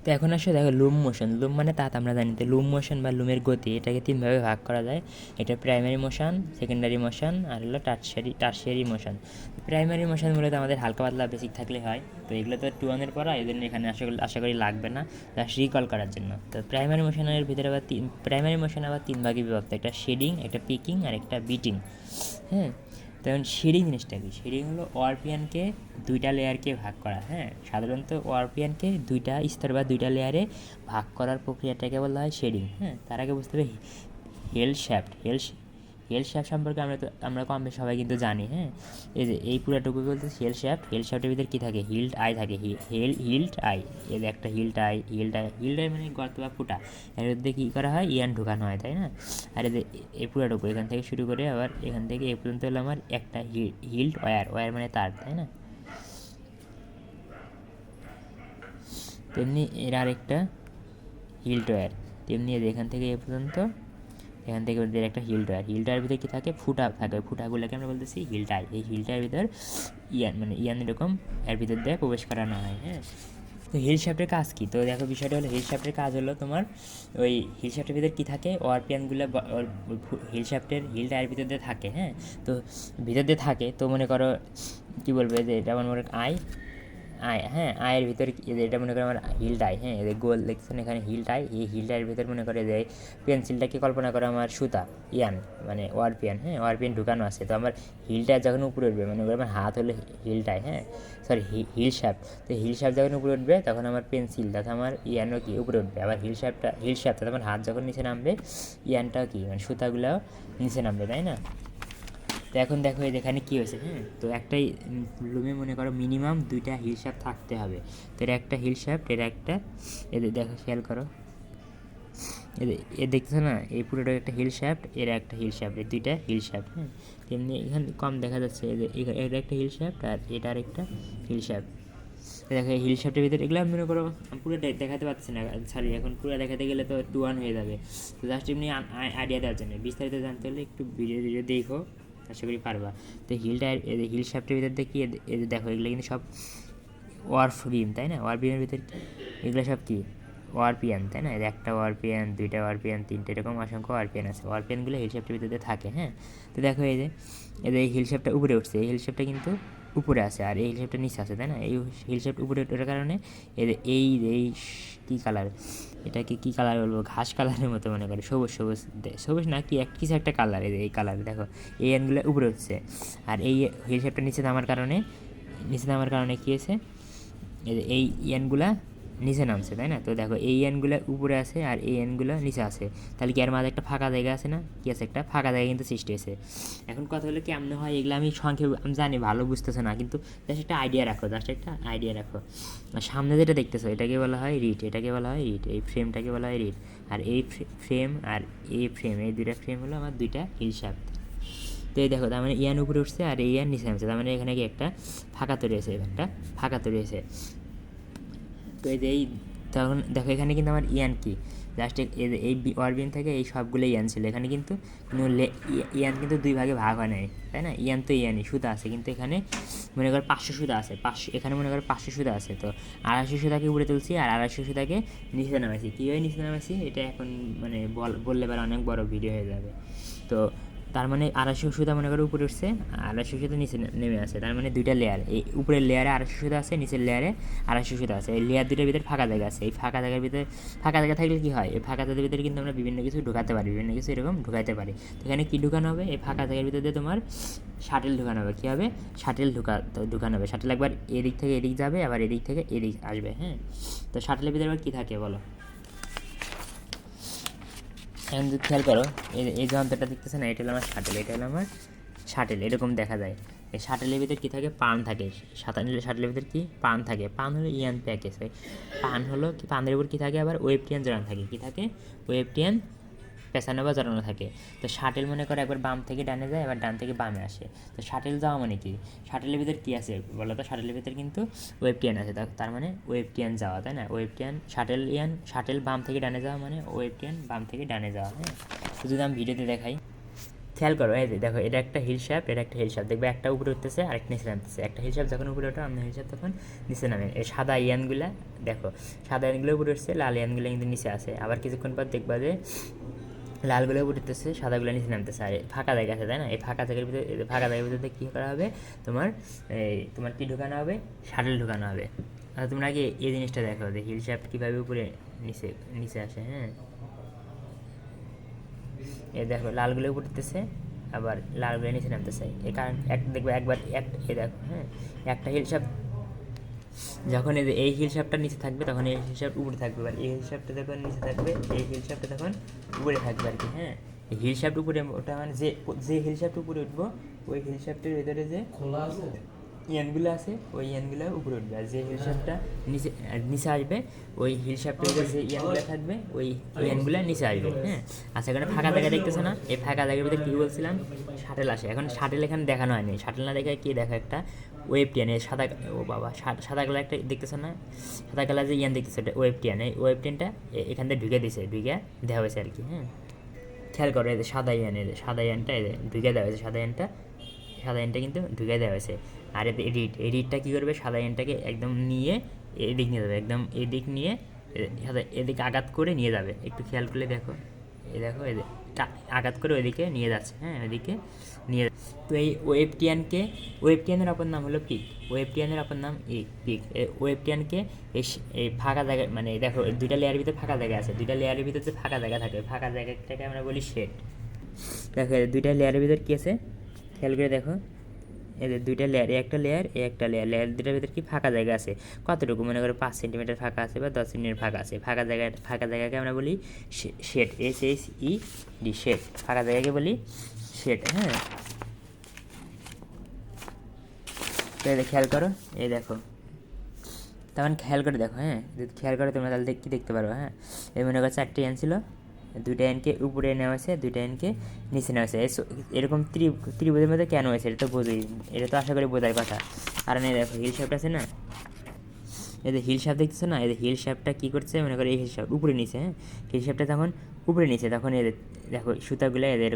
তো এখন আসলে দেখো লুম মোশন, লুম মানে তাত আমরা জানি, তো লুম মোশন বা লুমের গতি এটাকে তিনভাবে ভাগ করা যায়। এটা প্রাইমারি মোশন, সেকেন্ডারি মোশন আর হলো টার্সিয়ারি মোশন। প্রাইমারি মোশন মূলত আমাদের হালকা পাতলা বেসিক থাকলে হয়, তো এগুলো তো 2-1 পড়া, এই জন্য এখানে আশা করি লাগবে না, জাস্ট রিকল করার জন্য। তো প্রাইমারি মোশনের ভিতরে আবার প্রাইমারি মোশন আবার 3 ভাগে বিভক্ত, একটা শেডিং, একটা পিকিং আর একটা বিটিং। হ্যাঁ, তখন শেডিং জিনিসটা কি? শেডিং হলো ওয়ারপিয়ানকে 2টা লেয়ারকে ভাগ করা। হ্যাঁ, সাধারণত ওয়ারপিয়ানকে 2টা স্তর বা 2টা লেয়ারে ভাগ করার প্রক্রিয়াটাকে বলা হয় শেডিং। হ্যাঁ, তার আগে বুঝতে হবে হেল শ্যাফট, হেল শ্যাফট সম্পর্কে আমরা কম বেশি সবাই কিন্তু জানি। হ্যাঁ, এই যে এই পুরাটুকু বলতে হেল শ্যাফট, হেল শ্যাফটের ভিতরে কী থাকে? হিল্ড আই থাকে, হিল্ড আই, এর একটা হিল্ড আই মানে গর্ত বা ফুটা, এর মধ্যে কী করা হয়? ইয়ান ঢোকানো হয়, তাই না? আর এই পুরাটুকু এখান থেকে শুরু করে আবার এখান থেকে এ পর্যন্ত হলো আমার একটা হিল্ড ওয়্যার মানে তার, তাই না? তেমনি এর আরেকটা হিল্ড ওয়্যার, তেমনি এখান থেকে এ পর্যন্ত, এখান থেকে ওদের একটা হিলটার ভিতরে কী থাকে? ফুটা থাকে, ফুটাগুলোকে আমরা বলতেছি হিলটাই। এই হিলটার ভিতর ইয়ান এরকম এর ভিতর দিয়ে প্রবেশ করানো হয়। হ্যাঁ, তো হিল শ্যাফটের কাজ কী? তো দেখো বিষয়টা হলো হিল শ্যাফটের কাজ হলো তোমার ওই হিল শ্যাফটের ভিতরে কী থাকে? ওয়ারপিয়ানগুলো হিল শ্যাফটের হিল টায়ার ভিতর দিয়ে থাকে। হ্যাঁ, তো ভিতর দিয়ে থাকে, তো মনে করো কী বলবে যে এটা মনে করো হ্যাঁ, আয়ের ভিতরে এটা মনে করো আমার হিল টাই। হ্যাঁ, এদের গোল দেখছেন এখানে হিল টাই, এই হিল টাইয়ের ভিতরে মনে করে যে পেন্সিলটাকে কল্পনা করে আমার সুতা, ইয়ান মানে ওয়ারপিয়ান। হ্যাঁ, ওয়ারপিয়ান ঢুকানো আছে, তো আমার হিলটা যখন উপরে উঠবে, মনে করো আমার হাত হলো হিল টাই। হ্যাঁ, সরি হিল শ্যাফট, তো হিল শ্যাফট যখন উপরে উঠবে তখন আমার পেন্সিল তখন আমার ইয়ানও কি উপরে উঠবে, আবার হিল শ্যাফট আমার হাত যখন নিচে নামবে ইয়ানটাও কি মানে সুতাগুলোও নিচে নামবে, তাই না? তো এখন দেখো এই যেখানে কী হয়েছে। হ্যাঁ, তো একটাই লুমে মনে করো মিনিমাম 2টা হিল শ্যাফট থাকতে হবে। তো এর একটা হিল শ্যাফট, এর একটা, এদের দেখো খেয়াল করো, এ দেখছো না, এই পুরোটা একটা হিল শ্যাফট, এর একটা হিল শ্যাফট, এই 2টা হিল শ্যাফট। হ্যাঁ, তেমনি এখানে কম দেখা যাচ্ছে যে এটা একটা হিল শ্যাফট আর এটা আরেকটা হিল শ্যাফট। দেখো এই হিল শ্যাফটের ভিতরে এগুলো মনে করো পুরো দেখাতে পারছি না, সরি, এখন পুরো দেখাতে গেলে তো 2-1 হয়ে যাবে। তো জাস্ট এমনি আইডিয়া দেওয়ার জন্য, বিস্তারিত জানতে হলে একটু ভিডিও দেখো, আশা করি পারবা। তো হিল শ্যাফটের ভিতর দেখি দেখো এগুলো কিন্তু সব ওয়ার্ফ বিম, তাই না? ওয়ার্ফ বিমের ভিতর এগুলো সব কি? ওয়ারপিয়ান, তাই না? একটা ওয়ারপিয়ান, 2টা ওয়ারপিয়ান, 3টে, এরকম অসংখ্য ওয়ারপিয়ান আছে। ওয়ারপিয়ানগুলো হিল শ্যাফটের ভিতরে থাকে। হ্যাঁ, তো দেখো এই যে এই হিল শ্যাফটটা উপরে উঠছে, এই হিল শ্যাফটটা কিন্তু উপরে আছে আর এই হিল শ্যাফটটা নিচে আছে, তাই না? এই হিল শ্যাফট উপরে ওঠার কারণে এই এই কী কালার, এটাকে কী কালার বলবো? ঘাস কালারের মতো মনে করে, সবুজ না কি কিছু একটা কালার, এই কালার দেখো এই অ্যানগুলো উপরে উঠছে, আর এই হিল শ্যাফটটা নিচে নামার কারণে কী হয়েছে? এই ইয়ানগুলা নিচে নামছে, তাই না? তো দেখো এই ইয়ানগুলো উপরে আছে আর এই ইয়ানগুলো নিচে আছে, তাহলে কি এর মাঝে একটা ফাঁকা জায়গা আছে না? কি আছে? একটা ফাঁকা জায়গা কিন্তু সৃষ্টি হয়েছে। এখন কথা হলো কেমন হয় এগুলো আমি সংক্ষেপে আমি জানি ভালো বুঝতেছে না, কিন্তু জাস্ট একটা আইডিয়া রাখো, আর সামনে যেটা দেখতেছো এটাকে বলা হয় রিট, এই ফ্রেমটাকে বলা হয় রিট, আর এই ফ্রেম আর এই 2টা ফ্রেম হলো আমার 2টা হিল শ্যাফট। তো এই দেখো তার মানে ইয়ান উপরে উঠছে আর এই ইয়ান নিচে নামছে, তার মানে এখানে কি একটা ফাঁকা তৈরি হয়েছে। তো এই তখন দেখো এখানে কিন্তু আমার ইয়ান কি জাস্ট এই ওয়ারবিন থেকে এই সবগুলো ইয়ান ছিল, এখানে কিন্তু ইয়ান কিন্তু 2 ভাগে ভাগ হয় নাই, তাই না? ইয়ান তো ইয়ানই, সুতা আছে, কিন্তু এখানে মনে করো 500 সুতা আছে, এখানে মনে করো 500 সুতা আছে, তো 250 সুতাকে উপরে তুলছি আর 250 সুতাকে নিচে নামাইছি। কীভাবে নিচে নামাইছি এটা এখন মানে বললে পারে অনেক বড় ভিডিও হয়ে যাবে। তো তার মানে 250 সুতা মনে করো উপরে উঠছে, 250 সুতা নিচে নেমে আসে, তার মানে 2টা লেয়ার, এই উপরের লেয়ারে 250 সুতা আছে, নিচের লেয়ারে 250 সুতা আছে, এই লেয়ার 2টার ভিতরে ফাঁকা জায়গা আছে। এই ফাঁকা জায়গার ভিতরে ফাঁকা জায়গা থাকলে কী হয়? এই ফাঁকা জায়গার ভিতরে কিন্তু আমরা বিভিন্ন কিছু ঢোকাতে পারি, এরকম ঢোকাতে পারি। তো এখানে কী ঢুকানো হবে? এই ফাঁকা জায়গার ভিতরে দিয়ে তোমার শাটেল ঢুকানো হবে। কী হবে? শাটেল ঢুকানো হবে। শাটেল একবার এদিক থেকে এদিক যাবে, আবার এদিক থেকে এদিক আসবে। হ্যাঁ, তো শাটেলের ভিতরে আবার কী থাকে বলো? এখন যদি খেয়াল করো এই যন্ত্রটা দেখতেছে না, এটা হলো আমার শাটেল, এরকম দেখা যায়। এই শাটেলের ভিতরে কী থাকে? পান থাকে। শাটেলের ভিতরে কি পান থাকে? পান হলো ইয়ান প্যাকেজ। পান হলো কি, পানের উপর কী থাকে? আবার ওয়েবটিয়ান জড়ানো থাকে। কী থাকে? ওয়েবটিয়ান পেছানো বা জড়ানো থাকে। তো শাটেল মনে করো একবার বাম থেকে ডানে যায়, এবার ডান থেকে বামে আসে। তো শাটেল যাওয়া মানে কি? শাটেলের ভিতরে কী আছে বলো তো? শাটেলের ভিতরে কিন্তু ওয়েবটিয়ান আছে, তার মানে ওয়েবটিয়ান যাওয়া, তাই না? শাটেল বাম থেকে ডানে যাওয়া মানে ওয়েবটিয়ান বাম থেকে ডানে যাওয়া। হ্যাঁ, তো যদি আমি ভিডিওতে দেখাই, খেয়াল করো, এই যে দেখো এটা একটা হিল শ্যাফট, এটা একটা হিল শ্যাফট, দেখবে একটা উপরে উঠতেছে আরেকটা নিচে নামতেছে। একটা হিল শ্যাফট যখন উপরে ওঠে অন্য হিল শ্যাফট তখন নিচে নামে। এই সাদা ইয়ানগুলা দেখো, সাদা ইয়ানগুলো উপরে উঠছে, লাল ইয়ানগুলো কিন্তু নিচে আসে। আবার কিছুক্ষণ পর দেখবা যে লালগুলো উপরে উঠতেছে, সাদাগুলো নিচে নামতেছে। আর ফাঁকা জায়গা আছে, তাই না? এই ফাঁকা জায়গার ভিতরে, ফাঁকা জায়গার ভিতরে কী করা হবে, তোমার কী ঢোকানো হবে, শাটল ঢোকানো হবে। আর তোমরা আগে এই জিনিসটা দেখো যে হিল শ্যাফট কীভাবে উপরে নিচে নিচে আসে। হ্যাঁ, এই দেখো লালগুলো উপরে উঠতেছে, আবার লালগুলো নিচে নামতেছে। এই কারণ দেখবো একবার এই দেখো, হ্যাঁ, একটা হিল শ্যাফট যখন এই হিল শ্যাফটটা নিচে থাকবে তখন এই হিল শ্যাফট উপরে থাকবে, আর এই হিল শ্যাফটটা যখন নিচে থাকবে এই হিল শ্যাফটটা তখন উপরে থাকবে আর কি। হ্যাঁ, এই হিল শ্যাফট উপরে ওটা মানে যে হিল শ্যাফট উপরে উঠবো ওই হিল শ্যাফটের ভেতরে যে খোলা আছে ইয়ানগুলো আছে ওই ইয়ানগুলো উপরে উঠবে, আর যে হিল শ্যাফটটা নিচে নিচে আসবে ওই হিল শ্যাফটের উপরে যে ইয়ানগুলো থাকবে ওই ইয়ানগুলো নিচে আসবে। হ্যাঁ, আচ্ছা, এখানে ফাঁকা জায়গা দেখতেছে না? এই ফাঁকা জায়গার ভিতরে কী বলছিলাম, শাটেল আসে। এখন শাটেল এখানে দেখানো হয়নি, শাটেল না দেখে কি দেখো একটা ওয়েব টিয়ান, এই সাদা, ও বাবা, সাদা কালার একটা দেখতেছে না? সাদা কালার যে ইয়ান দেখতেছে এটা ওয়েব টিয়ান। এই ওয়েব টিয়ানটা এখান থেকে ঢুকে দিছে, ঢুকে দেওয়া হয়েছে আর কি। হ্যাঁ, খেয়াল করো, এই সাদা ইয়ান, সাদা ইয়ানটা ঢুকে দেওয়া হয়েছে, সাদা ইয়ানটা কিন্তু ঢুকে দেওয়া হয়েছে। আর এডিটটা কী করবে, সাদা ইয়ানটাকে একদম নিয়ে এদিক নিয়ে যাবে, একদম এদিক নিয়ে এদিকে আঘাত করে নিয়ে যাবে। একটু খেয়াল করলে দেখো, দেখো আঘাত করে ওইদিকে নিয়ে যাচ্ছে। হ্যাঁ, ওইদিকে নিয়ে, তো এই ওয়েবটিয়ানের অপর নাম হলো পিক। ওয়েবটিয়ানের অপর নাম পিক। ওয়েবটিয়ানকে এই ফাঁকা জায়গা, মানে দেখো দুইটা লেয়ারের ভিতরে ফাঁকা জায়গা আছে, দুইটা লেয়ারের ভিতরে যে ফাঁকা জায়গা থাকে, ফাঁকা জায়গাটাকে আমরা বলি শেড। দেখো দুইটা লেয়ারের ভিতরে কী আছে খেয়াল করে দেখো, এদের দুইটা লেয়ার, একটা লেয়ার লেয়ার দুটার ভিতরে কি ফাঁকা জায়গা আছে, কতটুকু মনে করো 5 সেন্টিমিটার ফাঁকা আছে বা 10 সেন্টিমিটার ফাঁকা আছে। ফাঁকা জায়গাকে আমরা বলি শেড, SHED, শেড। ফাঁকা জায়গাকে বলি শেড। হ্যাঁ, তো খেয়াল করো, এই দেখো, তখন খেয়াল করে দেখো। হ্যাঁ, যদি খেয়াল করো তোমরা তাহলে কী দেখতে পারো। হ্যাঁ, এই মনে করো 4টে ইয়ান ছিল, 2টা ইয়ানকে উপরে নেওয়া হয়েছে, 2টা ইয়ানকে নিচে নেওয়া হয়েছে। এরকম ত্রিভুজের মধ্যে কেন হয়েছে এটা তো বোঝোই, এটা তো আশা করি বোঝার কথা। কারণ এই দেখো হিল শ্যাফট আছে না, এদের হিল শ্যাফট দেখতেছো না, এদের হিল শ্যাফটটা কী করছে মনে করো, এই হিল শ্যাফট উপরে নিচে। হ্যাঁ, হিল শ্যাফটটা তখন উপরে নিচে, তখন এদের দেখো সুতাগুলো এদের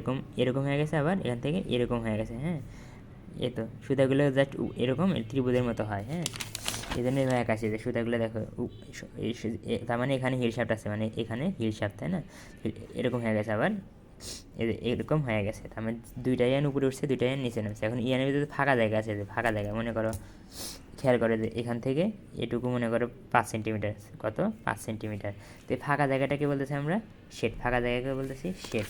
এরকম হয়ে গেছে, আবার এখান থেকে এরকম হয়ে গেছে। হ্যাঁ, এ তো সুতাগুলো জাস্ট এরকম ত্রিভুজের মতো হয়। হ্যাঁ, এই জন্য এভাবে আঁকাছি যে সুতাগুলো দেখো, তার মানে এখানে হিল শ্যাফট আছে, মানে এখানে হিল শ্যাফট, তাই না? এরকম হয়ে গেছে, আবার এরকম হয়ে গেছে, তার মানে 2টা ইয়ান উপরে উঠছে, 2টা ইয়ান নিচে নামছে। এখন ইয়ানের ভিতরে ফাঁকা জায়গা আছে, যে ফাঁকা জায়গা মনে করো, খেয়াল করে যে এখান থেকে এটুকু মনে করো 5 সেন্টিমিটার, কত 5 সেন্টিমিটার। তো এই ফাঁকা জায়গাটাকে বলতেছি আমরা শেড, ফাঁকা জায়গাকে বলতেছি শেড।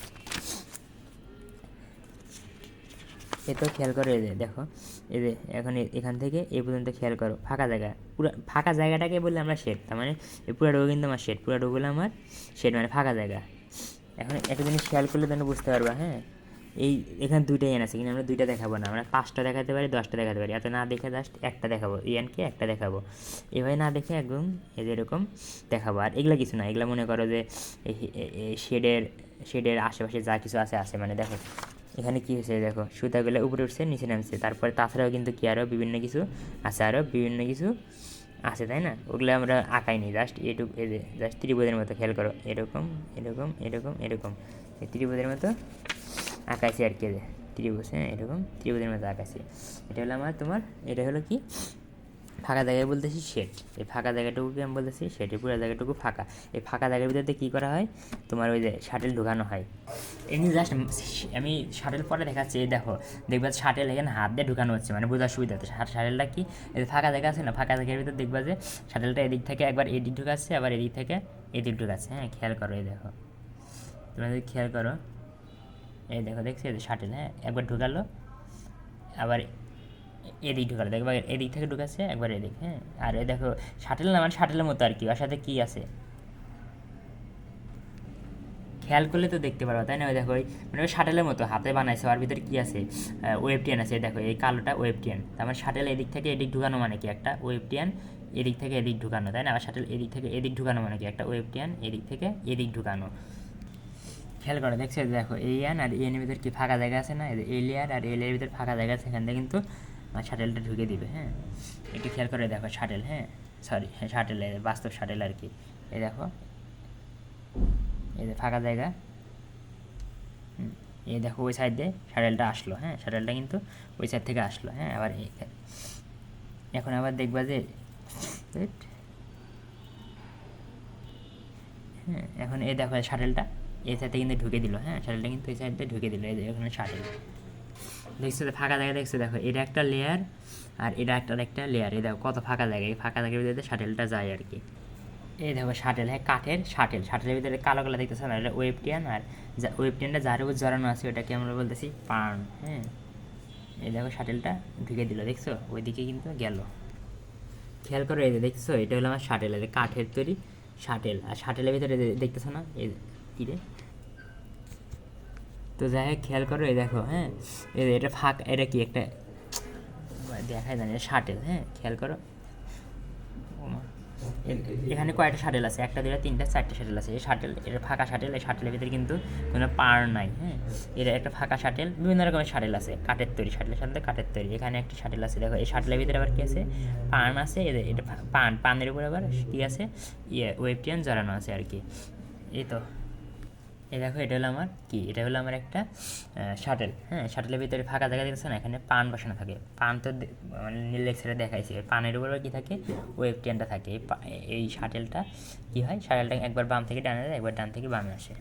এ তো খেয়াল করো, এই যে দেখো, এই যে এখন এখান থেকে এই পর্যন্ত খেয়াল করো ফাঁকা জায়গা, পুরো ফাঁকা জায়গাটাকে বললে আমরা শেড, তার মানে এই পুরোটুকু কিন্তু আমার শেড, পুরোটুকু বলে আমার শেড, মানে ফাঁকা জায়গা। এখন একটা জিনিস খেয়াল করলে তুমি বুঝতে পারবা। হ্যাঁ, এখানে 2টা ইয়ান আছে, কিন্তু আমরা 2টা দেখাবো না, আমরা 5টা দেখাতে পারি, 10টা দেখাতে পারি। এত না দেখে জাস্ট একটা দেখাবো, ইয়ানকে একটা দেখাবো, এভাবে না দেখে একদম এরকম দেখাবো। আর এগুলো কিছু না, এগুলো মনে করো যে শেডের আশেপাশে যা কিছু আছে, মানে দেখো এখানে কী হয়েছে, দেখো সুতাগুলো উপরে উঠছে নিচে নামছে। তারপরে তাছাড়াও কিন্তু কি আরও বিভিন্ন কিছু আছে, আছে, তাই না? ওগুলো আমরা আঁকাইনি, জাস্ট এটুকু, জাস্ট ত্রিভুজের মতো খেয়াল করো, এরকম এরকম এরকম এরকম, এই ত্রিভুজের মতো আঁকাইছি আর কি, ত্রিভুজ। হ্যাঁ, এরকম ত্রিভুজের মতো আঁকাইছি। এটা হলো তোমার এটা হলো কি ফাঁকা জায়গায় বলতেছি শেড। এই ফাঁকা জায়গাটুকুকে আমি বলতেছি শেড, এই পুরো জায়গাটুকু ফাঁকা। এই ফাঁকা জায়গার ভিতরে কী করা হয়, তোমার ওই যে শাটেল ঢোকানো হয়। এমনি জাস্ট আমি শাটেল পরে দেখাচ্ছি, এই দেখো, দেখবা শাটেল এখানে হাত দিয়ে ঢুকানো হচ্ছে, মানে বোঝার সুবিধা হচ্ছে। শাটেলটা কি, এই ফাঁকা জায়গা আছে না, ফাঁকা জায়গার ভিতরে দেখবা যে শাটেলটা এদিক থেকে একবার এদিক ঢুকাচ্ছে, আবার এদিক থেকে এদিক ঢুকাচ্ছে। হ্যাঁ, খেয়াল করো, এই দেখো, তোমরা যদি খেয়াল করো, এই দেখো, দেখছি এই শাটেল, হ্যাঁ, একবার ঢুকালো, আবার এদিক ঢুকালো, দেখবা এদিক থেকে ঢুকাচ্ছে, একবার এদিক। হ্যাঁ, আর এই দেখো শাটেল না, মানে শাটেলের মতো আর কি, ওর সাথে কী আছে খেয়াল করলে তো দেখতে পারবো, তাই না? ওই দেখো, মানে ওই শাটেলের মতো হাতে বানাইছে, ওর ভিতরে কী আছে, ওয়েবটিয়ান আছে। দেখো এই কালোটা ওয়েবটিয়ান, তার মানে শাটেল এদিক থেকে এদিক ঢুকানো মানে কি একটা ওয়েবটিয়ান, এদিক থেকে এদিক ঢুকানো, তাই না? আবার শাটেল এদিক থেকে এদিক ঢুকানো মানে কি একটা ওয়েবটিয়ান, এদিক থেকে এদিক ঢুকানো। খেয়াল করে দেখছো, দেখো এই ইয়ান আর এর ভিতরে কি ফাঁকা জায়গা আছে না, এই লেয়ার আর এই লেয়ারের ভিতরে ফাঁকা জায়গা আছে, এখান থেকে কিন্তু শাটেলটা ঢুকে দিবে। হ্যাঁ, একটু খেয়াল করে দেখো শাটেল, হ্যাঁ সরি, হ্যাঁ শাটেল, বাস্তব শাটেল আর কি। এই দেখো, এই যে ফাঁকা জায়গা, এই দেখো ওই সাইড দিয়ে শাটেলটা আসলো, হ্যাঁ শাটেলটা কিন্তু ওই সাইড থেকে আসলো, হ্যাঁ আবার এখন আবার দেখবা যে হ্যাঁ এখন এই দেখো শাটেলটা এই সাইডে কিন্তু ঢুকে দিল, হ্যাঁ শাটেলটা কিন্তু এই সাইডে ঢুকে দিল, এই এখানে শাটেল দেখছো ফাঁকা জায়গা দেখছো, দেখো এটা একটা লেয়ার আর এটা একটা লেয়ার, এই দেখো কত ফাঁকা জায়গা, এই ফাঁকা জায়গার ভিতরে শাটেলটা যায় আর কি। এই দেখো শাটেল, হ্যাঁ কাঠের শাটেল, শাটেলের ভিতরে কালো কালো দেখতেছো না, এটা ওয়েবটিয়ান, আর ওয়েবটিয়ানটা যার উপর জড়ানো আছে ওটাকে আমরা বলতেছি পার্ন, হ্যাঁ এই দেখো শাটেলটা ঢুকে দিল, দেখছো ওইদিকে কিন্তু গেল। খেয়াল করো এই যে দেখছো এটা হলো আমার শাটেল, এটা কাঠের তৈরি শাটেল, আর শাটেলের ভিতরে দেখতেছো না এই তীরে। তো যাই হোক খেয়াল করো এই দেখো, হ্যাঁ এই এটা ফাঁক, এটা কি একটা দেখায় জানি শাটেল, হ্যাঁ খেয়াল করো এখানে কয়টা শাটেল আছে, একটা দুটা তিনটা চারটে শাটেল আছে, এই শাটেল এটা ফাঁকা শাটেল, এই শাটেলের ভিতরে কিন্তু কোনো পার নাই, হ্যাঁ এটা একটা ফাঁকা শাটেল, বিভিন্ন রকমের শাটেল আছে কাঠের তৈরি, শাটেলের সাথে কাঠের তৈরি। এখানে একটি শাটেল আছে, দেখো এই শাটেলের ভিতরে আবার কী আছে, পান আছে, এটা পানের উপর আবার কী আছে, ওয়েবটিয়ান জড়ানো আছে আর কি। এই তো এই দেখো এটা হলো আমার কি, এটা হলো আমার একটা শাটেল, হ্যাঁ শাটেলের ভিতরে ফাঁকা জায়গা দেখছো না, এখানে পান বসানো থাকে, পান তো মানে নীল এক্সরে দেখাইছি, পানের উপর কী থাকে, ওয়েব টেনটা থাকে। এই শাটেলটা কী হয়, শাটেলটা একবার বাম থেকে ডানে যায়, একবার ডান থেকে বামে আসে।